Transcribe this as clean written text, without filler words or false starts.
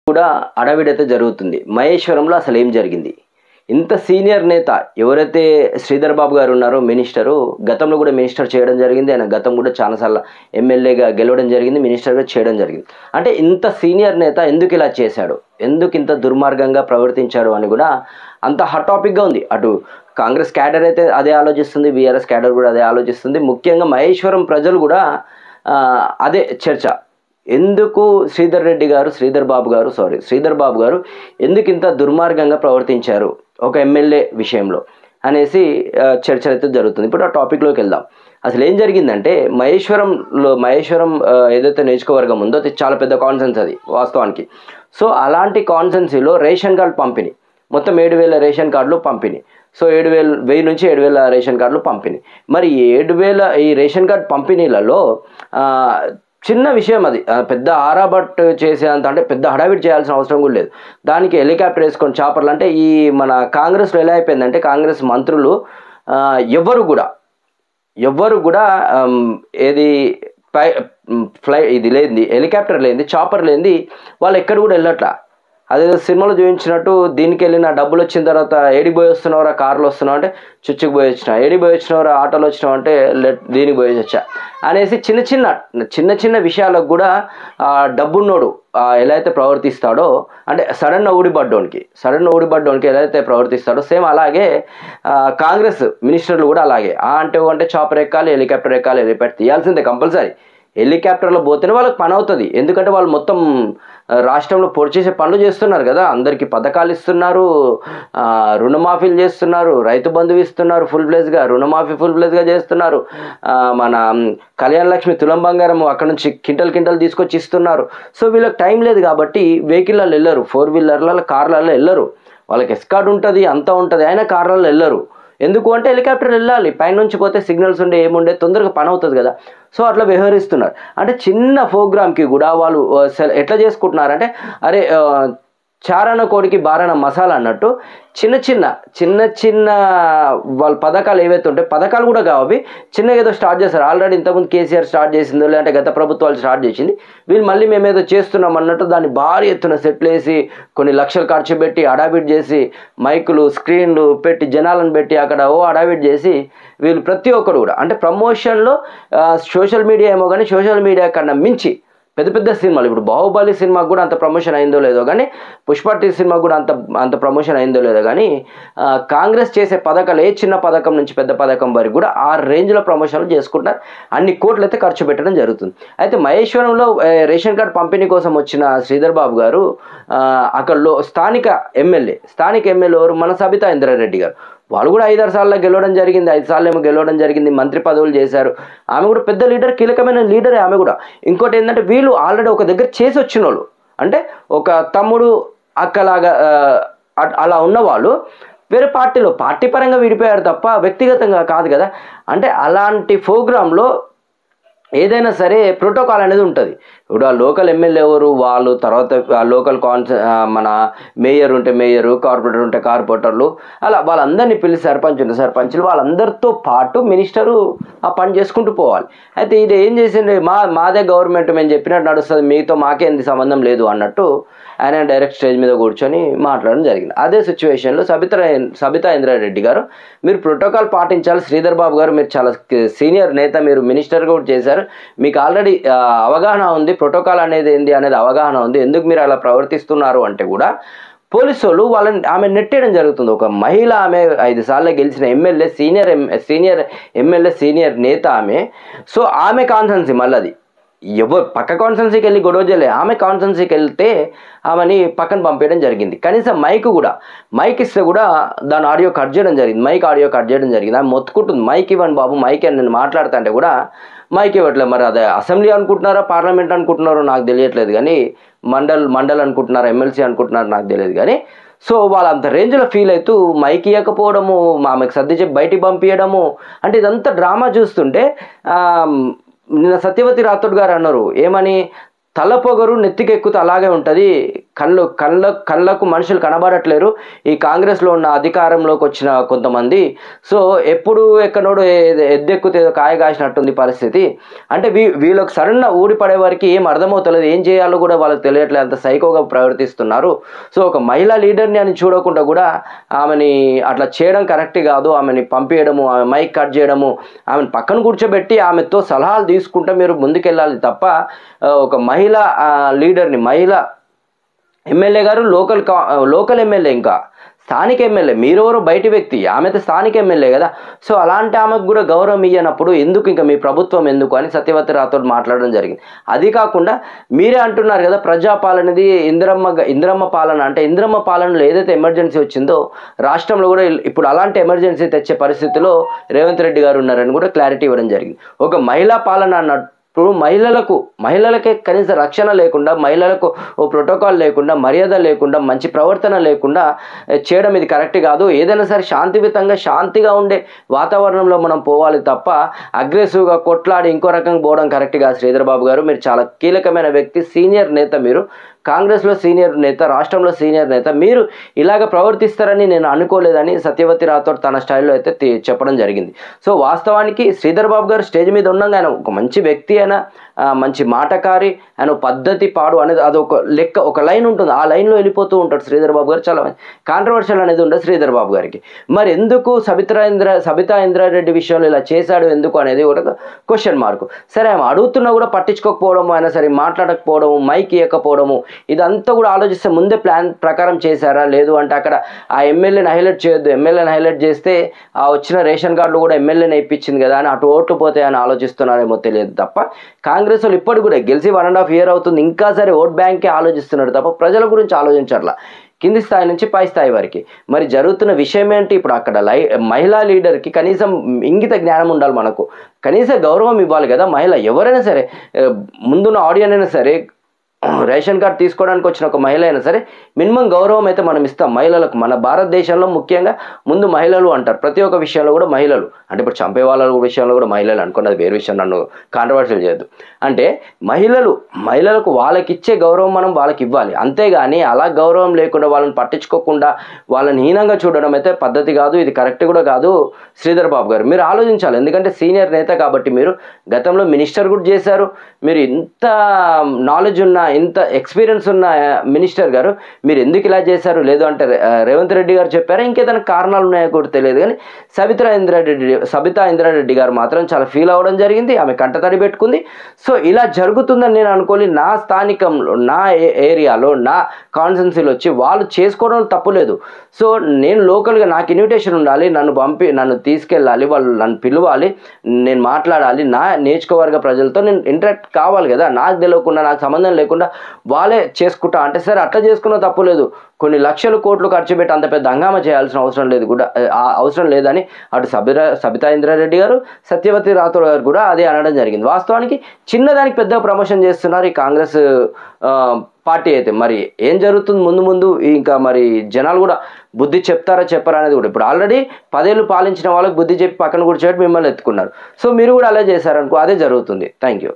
కూడా అడవిడైతే జరుగుతుంది. మహేశ్వరంలో అసలు ఏం జరిగింది? ఇంత సీనియర్ నేత ఎవరైతే శ్రీధర్ బాబు గారు ఉన్నారో మినిస్టరు, గతంలో కూడా మినిస్టర్ చేయడం జరిగింది. ఆయన గతం కూడా చాలాసార్లు ఎమ్మెల్యేగా గెలవడం జరిగింది, మినిస్టర్గా చేయడం జరిగింది. అంటే ఇంత సీనియర్ నేత ఎందుకు ఇలా చేశాడు, ఎందుకు ఇంత దుర్మార్గంగా ప్రవర్తించాడు అని కూడా అంత హాట్ టాపిక్గా ఉంది. అటు కాంగ్రెస్ క్యాడర్ అయితే అదే ఆలోచిస్తుంది, బీఆర్ఎస్ క్యాడర్ కూడా అదే ఆలోచిస్తుంది. ముఖ్యంగా మహేశ్వరం ప్రజలు కూడా అదే చర్చ. ఎందుకు శ్రీధర్ బాబు గారు ఎందుకు ఇంత దుర్మార్గంగా ప్రవర్తించారు ఒక ఎమ్మెల్యే విషయంలో అనేసి చర్చ అయితే జరుగుతుంది. ఇప్పుడు ఆ టాపిక్లోకి వెళ్దాం. అసలు ఏం జరిగిందంటే మహేశ్వరం ఏదైతే నియోజకవర్గం ఉందో అది చాలా పెద్ద కాన్సెన్స్ అది వాస్తవానికి. సో అలాంటి కాన్సెన్సీలో రేషన్ కార్డు పంపిణీ, మొత్తం 7,000 రేషన్ కార్డులు పంపిణీ. సో 1000 నుంచి 7,000 రేషన్ కార్డులు పంపిణీ. మరి 7,000 ఈ రేషన్ కార్డు పంపిణీలలో చిన్న విషయం అది, పెద్ద ఆరాబట్ చేసేంత, అంటే పెద్ద హడావిడి చేయాల్సిన అవసరం కూడా లేదు. దానికి హెలికాప్టర్ వేసుకొని చాపర్లు, అంటే ఈ మన కాంగ్రెస్లో ఎలా అయిపోయిందంటే కాంగ్రెస్ మంత్రులు ఎవరు కూడా ఏది ఇది లేనిది, హెలికాప్టర్ లేనిది, చాపర్ లేనిది వాళ్ళు ఎక్కడ కూడా వెళ్ళట్లా. అదేదో సినిమాలో చూపించినట్టు దీనికి వెళ్ళిన డబ్బులు వచ్చిన తర్వాత ఏడికి పోయి వస్తున్నావురా, కార్లో వస్తున్నావు అంటే చుచ్చుకు పోయి వచ్చినా, ఏడికి పోయి వచ్చినవరా ఆటోలో వచ్చినావు అంటే దీనికి పోయి వచ్చా అనేసి చిన్న చిన్న విషయాలకు కూడా డబ్బున్నోడు ఎలా అయితే ప్రవర్తిస్తాడో, అంటే సడన్గా ఊడిపడ్డోనికి ఎలా అయితే ప్రవర్తిస్తాడో సేమ్ అలాగే కాంగ్రెస్ మినిస్టర్లు కూడా అలాగే. అంటే చాపర్ ఎక్కాలి, హెలికాప్టర్ ఎక్కాలి, హెలికాప్టర్ తీయాల్సిందే కంపల్సరీ. హెలికాప్టర్లో పోతేనే వాళ్ళకి పని అవుతుంది. ఎందుకంటే వాళ్ళు మొత్తం రాష్ట్రంలో పొడి చేసే పనులు చేస్తున్నారు కదా, అందరికీ పథకాలు ఇస్తున్నారు, రుణమాఫీలు చేస్తున్నారు, రైతు బంధువు ఇస్తున్నారు, రుణమాఫీ ఫుల్ ప్లేస్గా చేస్తున్నారు, మన కళ్యాణ లక్ష్మి తులం బంగారం అక్కడ నుంచి కింటల్ తీసుకొచ్చి ఇస్తున్నారు. సో వీళ్ళకి టైం లేదు కాబట్టి వెహికల్లో వెళ్ళరు, 4-వీలర్లలో కార్లలో వెళ్ళరు. వాళ్ళకి ఎస్కార్డ్ ఉంటుంది, అంతా ఉంటుంది, అయినా కార్లలో వెళ్ళరు. ఎందుకు అంటే హెలికాప్టర్ వెళ్ళాలి, పైనుంచి పోతే సిగ్నల్స్ ఉండే ఏముండే తొందరగా పని అవుతుంది కదా. సో అట్లా వ్యవహరిస్తున్నారు. అంటే చిన్న ప్రోగ్రామ్కి కూడా వాళ్ళు ఎట్లా చేసుకుంటున్నారంటే, అరే చారణ కోడికి బారణ మసాలా అన్నట్టు చిన్న చిన్న వాళ్ళ పథకాలు ఏవైతే ఉంటాయి, పథకాలు కూడా కావాలి చిన్నగా ఏదో స్టార్ట్ చేస్తారు. ఆల్రెడీ ఇంతకుముందు కేసీఆర్ స్టార్ట్ చేసిందో, లేదంటే గత ప్రభుత్వాలు స్టార్ట్ చేసింది, వీళ్ళు మళ్ళీ మేమేదో చేస్తున్నాం అన్నట్టు దాన్ని భారీ ఎత్తున సెట్లు వేసి కొన్ని లక్షలు ఖర్చు పెట్టి అడావిడ్ చేసి మైకులు స్క్రీన్లు పెట్టి జనాలను పెట్టి అక్కడ అడావిడ్ చేసి వీళ్ళు ప్రతి ఒక్కరు కూడా, అంటే ప్రమోషన్లో సోషల్ మీడియా ఏమో కానీ సోషల్ మీడియా కన్నా మించి పెద్ద సినిమాలు, ఇప్పుడు బాహుబలి సినిమాకు కూడా అంత ప్రమోషన్ అయిందో లేదో కానీ, పుష్ప సినిమాకు కూడా అంత ప్రమోషన్ అయిందో లేదో కానీ, కాంగ్రెస్ చేసే పథకాలు ఏ చిన్న పథకం నుంచి పెద్ద పథకం వరకు కూడా ఆ రేంజ్లో ప్రమోషన్లు చేసుకుంటారు. అన్ని కోట్లు అయితే ఖర్చు పెట్టడం జరుగుతుంది. అయితే మహేశ్వరంలో రేషన్ కార్డు పంపిణీ కోసం వచ్చిన శ్రీధర్ బాబు గారు అక్కడలో స్థానిక ఎమ్మెల్యే ఎవరు, మన సబితా ఇంద్రారెడ్డి గారు, వాళ్ళు కూడా 5-6 సార్లు గెలవడం జరిగింది, 5 సార్లు ఏమో గెలవడం జరిగింది, మంత్రి పదవులు చేశారు. ఆమె కూడా పెద్ద లీడర్, కీలకమైన లీడరే ఆమె కూడా. ఇంకోటి ఏంటంటే వీళ్ళు ఆల్రెడీ ఒక దగ్గర చేసి వచ్చిన వాళ్ళు, అంటే ఒక తమ్ముడు అక్కలాగా అలా ఉన్నవాళ్ళు వేరే పార్టీ పరంగా విడిపోయారు తప్ప వ్యక్తిగతంగా కాదు కదా. అంటే అలాంటి ప్రోగ్రాంలో ఏదైనా సరే ప్రోటోకాల్ అనేది ఉంటుంది. ఇప్పుడు ఆ లోకల్ ఎమ్మెల్యే ఎవరు, వాళ్ళు తర్వాత ఆ లోకల్ మన మేయర్ ఉంటే మేయరు, కార్పొరేటర్ ఉంటే కార్పొరేటర్లు, అలా వాళ్ళందరినీ పిలిచి సర్పంచులు వాళ్ళందరితో పాటు మినిస్టరు ఆ పని చేసుకుంటూ పోవాలి. అయితే ఇది ఏం చేసింది, మాదే గవర్నమెంట్ మేము చెప్పినట్టు నడుస్తుంది, మీతో మాకేంది సంబంధం లేదు అన్నట్టు ఆయన డైరెక్ట్ స్టేజ్ మీద కూర్చొని మాట్లాడడం జరిగింది. అదే సిచ్యువేషన్లో సబితా ఇంద్రారెడ్డి గారు, మీరు ప్రోటోకాల్ పాటించాలి, శ్రీధర్ బాబు గారు మీరు చాలా సీనియర్ నేత, మీరు మినిస్టర్ కూడా చేశారు, మీకు ఆల్రెడీ అవగాహన ఉంది, ప్రోటోకాల్ అనేది ఏంది అనేది అవగాహన ఉంది, ఎందుకు మీరు అలా ప్రవర్తిస్తున్నారు అంటే కూడా పోలీసు వాళ్ళు ఆమె నెట్టేయడం జరుగుతుంది. ఒక మహిళ, ఆమె 5 సార్లు గెలిచిన ఎమ్మెల్యే, సీనియర్ ఎమ్మెల్యే, సీనియర్ నేత ఆమె. సో ఆమె కాన్సెన్సీ మళ్ళీ అది ఎవరు పక్క కాన్స్టెన్సీకి వెళ్ళి గొడవ చేయలే, ఆమె కాన్స్టెన్సీకి వెళ్తే ఆమెని పక్కన పంపేయడం జరిగింది. కనీసం మైక్ ఇస్తే కూడా దాని ఆడియో కట్ చేయడం జరిగింది. ఆమె మొత్తుకుంటుంది, మైక్ ఇవ్వండి బాబు, మైక్ అని నేను మాట్లాడుతా అంటే కూడా మైక్ ఇవ్వట్లేదు. మరి అదే అసెంబ్లీ అనుకుంటున్నారా, పార్లమెంట్ అనుకుంటున్నారో నాకు తెలియట్లేదు కానీ, మండల్ అనుకుంటున్నారా, ఎమ్మెల్సీ అనుకుంటున్నారో నాకు తెలియదు కానీ, సో వాళ్ళు అంత రేంజ్లో ఫీల్ అవుతూ మైక్ ఇవ్వకపోవడము, ఆమెకు సర్ది చెప్పి బయటికి పంపించడము, అంటే ఇదంతా డ్రామా చూస్తుంటే నిన్న సత్యవతి రాథోడ్ గారు అన్నారు ఏమని, తలపొగరు నెత్తికెక్కుతూ అలాగే ఉంటుంది, కళ్ళకు మనుషులు కనబడట్లేరు ఈ కాంగ్రెస్లో ఉన్న అధికారంలోకి వచ్చిన కొంతమంది. సో ఎప్పుడు ఎక్కడోడు ఎద్దెక్కుతే కాయ కాసినట్టుంది పరిస్థితి. అంటే వీళ్ళకి సడన్గా ఊడిపడే వారికి ఏం అర్థమవుతలేదు, ఏం చేయాలో కూడా వాళ్ళకి తెలియట్లేదు, అంత సైకోగా ప్రవర్తిస్తున్నారు. సో ఒక మహిళా లీడర్ని అని చూడకుండా కూడా ఆమెని అట్లా చేయడం కరెక్ట్ కాదు. ఆమెని పంపించడము, ఆమె మైక్ కట్ చేయడము, ఆమెను పక్కన కూర్చోబెట్టి ఆమెతో సలహాలు తీసుకుంటే మీరు ముందుకెళ్ళాలి తప్ప ఒక మహిళా లీడర్ని, మహిళా ఎమ్మెల్యే గారు లోకల్ ఎమ్మెల్యే, ఇంకా స్థానిక ఎమ్మెల్యే, మీరెవరో బయటి వ్యక్తి, ఆమెతో స్థానిక ఎమ్మెల్యే కదా. సో అలాంటి ఆమెకు కూడా గౌరవం ఇయ్యనప్పుడు ఎందుకు ఇంకా మీ ప్రభుత్వం ఎందుకు అని సత్యవతి రాథోడ్ మాట్లాడడం జరిగింది. అది కాకుండా మీరే అంటున్నారు కదా ప్రజాపాలనది ఇందిరమ్మ పాలన, అంటే ఇందిరమ్మ పాలనలో ఏదైతే ఎమర్జెన్సీ వచ్చిందో రాష్ట్రంలో కూడా ఇప్పుడు అలాంటి ఎమర్జెన్సీ తెచ్చే పరిస్థితిలో రేవంత్ రెడ్డి గారు ఉన్నారని కూడా క్లారిటీ ఇవ్వడం జరిగింది. ఒక మహిళా పాలన అన్నట్టు ఇప్పుడు మహిళలకే కనీస రక్షణ లేకుండా, మహిళలకు ఓ ప్రోటోకాల్ లేకుండా, మర్యాద లేకుండా, మంచి ప్రవర్తన లేకుండా చేయడం ఇది కరెక్ట్ కాదు. ఏదైనా సరే శాంతియుతంగా శాంతిగా ఉండే వాతావరణంలో మనం పోవాలి తప్ప అగ్రెసివ్గా కొట్లాడి ఇంకో రకంగా పోవడం కరెక్ట్ కాదు. శ్రీధర్ బాబు గారు మీరు చాలా కీలకమైన వ్యక్తి, సీనియర్ నేత, మీరు కాంగ్రెస్లో సీనియర్ నేత, రాష్ట్రంలో సీనియర్ నేత, మీరు ఇలాగ ప్రవర్తిస్తారని నేను అనుకోలేదని సత్యవతి రాథోడ్ తన స్టైల్లో అయితే చెప్పడం జరిగింది. సో వాస్తవానికి శ్రీధర్ బాబు గారు స్టేజ్ మీద ఉండగా ఆయన ఒక మంచి వ్యక్తి, అయినా మంచి మాటకారి, ఆయన పద్ధతి పాడు అనేది అది ఒక లెక్క, ఒక లైన్ ఉంటుంది, ఆ లైన్లో వెళ్ళిపోతూ ఉంటాడు శ్రీధర్ బాబు గారు. చాలా కాంట్రవర్షియల్ అనేది ఉండదు శ్రీధర్ బాబు గారికి. మరి ఎందుకు సబితా ఇంద్రారెడ్డి విషయంలో ఇలా చేశాడు ఎందుకు అనేది ఒక క్వశ్చన్ మార్కు. సరే ఆమె అడుగుతున్నా కూడా పట్టించుకోకపోవడము, అయినా సరే మాట్లాడకపోవడము, మైక్ ఇవ్వకపోవడము, ఇదంతా కూడా ఆలోచిస్తే ముందే ప్లాన్ ప్రకారం చేశారా, లేదు అంటే అక్కడ ఆ ఎమ్మెల్యేని హైలైట్ చేయొద్దు, ఎమ్మెల్యేని హైలైట్ చేస్తే ఆ వచ్చిన రేషన్ కార్డులు కూడా ఎమ్మెల్యేని ఇప్పించింది కదా అని అటు ఓట్లు పోతాయని ఆలోచిస్తున్నారేమో తెలియదు తప్ప కాంగ్రెస్ వాళ్ళు ఇప్పటికి కూడా గెలిచి 1.5 year అవుతుంది, ఇంకా సరే ఓట్ బ్యాంకే ఆలోచిస్తున్నారు తప్ప ప్రజల గురించి ఆలోచించట్లా, కింది స్థాయి నుంచి పై స్థాయి వరకు. మరి జరుగుతున్న విషయం ఏంటి? ఇప్పుడు అక్కడ మహిళా లీడర్కి కనీసం ఇంగిత జ్ఞానం ఉండాలి, మనకు కనీస గౌరవం ఇవ్వాలి కదా. మహిళ ఎవరైనా సరే, ముందున్న ఆడియన్ అయినా సరే, రేషన్ కార్డు తీసుకోవడానికి వచ్చిన ఒక మహిళ అయినా సరే మినిమం గౌరవం అయితే మనం ఇస్తాం మహిళలకు. మన భారతదేశంలో ముఖ్యంగా ముందు మహిళలు అంటారు, ప్రతి ఒక్క విషయంలో కూడా మహిళలు, అంటే ఇప్పుడు చంపే వాళ్ళ విషయంలో కూడా మహిళలు అనుకున్నది వేరే విషయం, నన్ను కాంట్రవర్షియల్ చేయొద్దు. అంటే మహిళలకు వాళ్ళకిచ్చే గౌరవం మనం వాళ్ళకి ఇవ్వాలి, అంతేగాని అలా గౌరవం లేకుండా వాళ్ళని పట్టించుకోకుండా వాళ్ళని హీనంగా చూడడం అయితే పద్ధతి కాదు, ఇది కరెక్ట్ కూడా కాదు. శ్రీధర్ బాబు గారు మీరు ఆలోచించాలి, ఎందుకంటే సీనియర్ నేత కాబట్టి, మీరు గతంలో మినిస్టర్ కూడా చేశారు, మీరు ఇంత నాలెడ్జ్ ఉన్న, ఇంత ఎక్స్పీరియన్స్ ఉన్న మినిస్టర్ గారు మీరు ఎందుకు ఇలా చేశారు? లేదు అంటే రేవంత్ రెడ్డి గారు చెప్పారా, ఇంకేదైనా కారణాలు ఉన్నాయో కూడా తెలియదు. కానీ సబితా ఇంద్రారెడ్డి గారు మాత్రం చాలా ఫీల్ అవ్వడం జరిగింది, ఆమె కంటతడి పెట్టుకుంది. సో ఇలా జరుగుతుందని నేను అనుకోని, నా స్థానికంలో, నా ఏరియాలో, నా కాన్స్టిట్యున్సీలో వచ్చి వాళ్ళు చేసుకోవడం తప్పులేదు. సో నేను లోకల్గా నాకు ఇన్విటేషన్ ఉండాలి, నన్ను తీసుకెళ్ళాలి, వాళ్ళు నన్ను పిలవాలి, నేను మాట్లాడాలి, నా నియోజకవర్గ ప్రజలతో నేను ఇంటరాక్ట్ కావాలి కదా. నాకు తెలియకుండా, నాకు సంబంధం లేకుండా వాళ్ళే చేసుకుంటా అంటే సరే అట్లా చేసుకున్న తప్పు లేదు, కొన్ని లక్షల కోట్లు ఖర్చు పెట్టి అంత పెద్ద హంగామా చేయాల్సిన అవసరం లేదని అటు సబితా ఇంద్రారెడ్డి గారు, సత్యవతి రాథోడ్ గారు కూడా అదే అనడం జరిగింది. వాస్తవానికి చిన్నదానికి పెద్ద ప్రమోషన్ చేస్తున్నారు ఈ కాంగ్రెస్ పార్టీ అయితే. మరి ఏం జరుగుతుంది ముందు ఇంకా మరి జనాలు కూడా బుద్ధి చెప్తారా చెప్పరా అనేది కూడా, ఇప్పుడు ఆల్రెడీ 10 ఏళ్ళు పాలించిన వాళ్ళకి బుద్ధి చెప్పి పక్కన కూర్చోబెట్టి మిమ్మల్ని ఎత్తుకున్నారు. సో మీరు కూడా అలా చేశారనుకో, అదే జరుగుతుంది. Thank you.